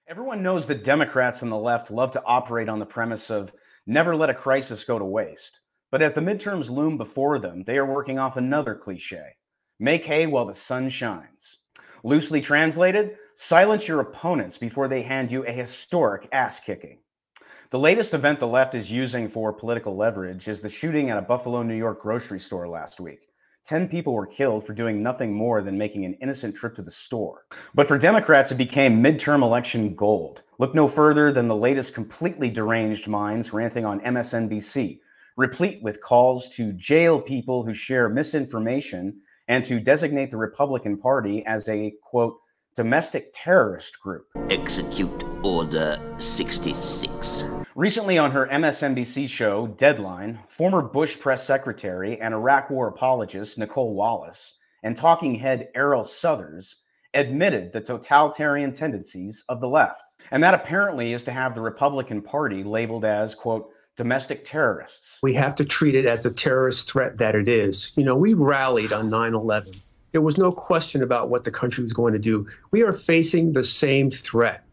Everyone knows that Democrats and the left love to operate on the premise of never let a crisis go to waste. But as the midterms loom before them, they are working off another cliche: make hay while the sun shines. Loosely translated, silence your opponents before they hand you a historic ass kicking. The latest event the left is using for political leverage is the shooting at a Buffalo, New York grocery store last week. 10 people were killed for doing nothing more than making an innocent trip to the store. But for Democrats, it became midterm election gold. Look no further than the latest completely deranged minds ranting on MSNBC, replete with calls to jail people who share misinformation and to designate the Republican Party as a, quote, domestic terrorist group. Execute Order 66. Recently on her MSNBC show, Deadline, former Bush press secretary and Iraq War apologist Nicole Wallace and talking head Errol Southers admitted the totalitarian tendencies of the left. And that apparently is to have the Republican Party labeled as, quote, domestic terrorists. We have to treat it as the terrorist threat that it is. You know, we rallied on 9/11. There was no question about what the country was going to do. We are facing the same threat.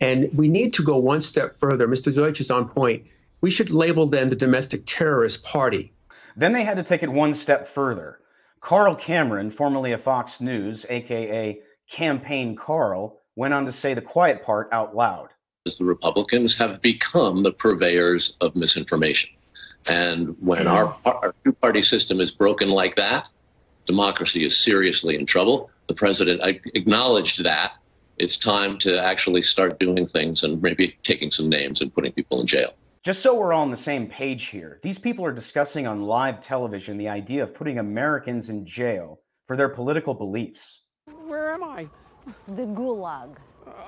And we need to go one step further. Mr. Deutsch is on point. We should label them the domestic terrorist party. Then they had to take it one step further. Carl Cameron, formerly of Fox News, aka Campaign Carl, went on to say the quiet part out loud. The Republicans have become the purveyors of misinformation. And when our two-party system is broken like that, democracy is seriously in trouble. The president acknowledged that. It's time to actually start doing things and maybe taking some names and putting people in jail. Just so we're all on the same page here, these people are discussing on live television the idea of putting Americans in jail for their political beliefs. Where am I? The Gulag.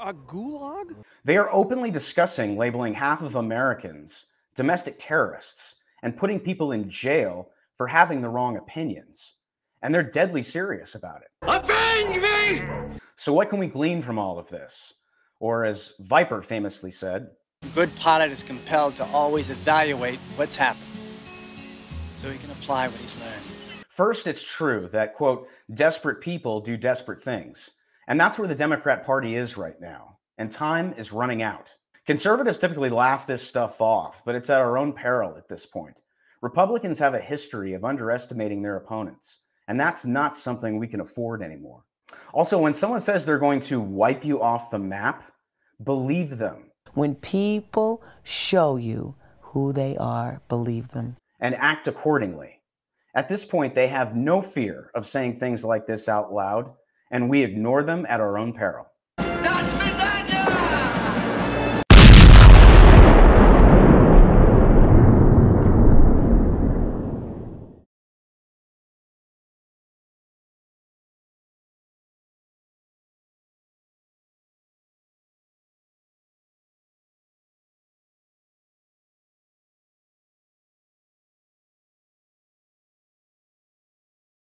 A gulag? They are openly discussing labeling half of Americans domestic terrorists and putting people in jail for having the wrong opinions. And they're deadly serious about it. Avenge me! So what can we glean from all of this? Or as Viper famously said, a good pilot is compelled to always evaluate what's happened so he can apply what he's learned. First, it's true that, quote, desperate people do desperate things. And that's where the Democrat Party is right now. And time is running out. Conservatives typically laugh this stuff off, but it's at our own peril at this point. Republicans have a history of underestimating their opponents, and that's not something we can afford anymore. Also, when someone says they're going to wipe you off the map, believe them. When people show you who they are, believe them. And act accordingly. At this point, they have no fear of saying things like this out loud, and we ignore them at our own peril.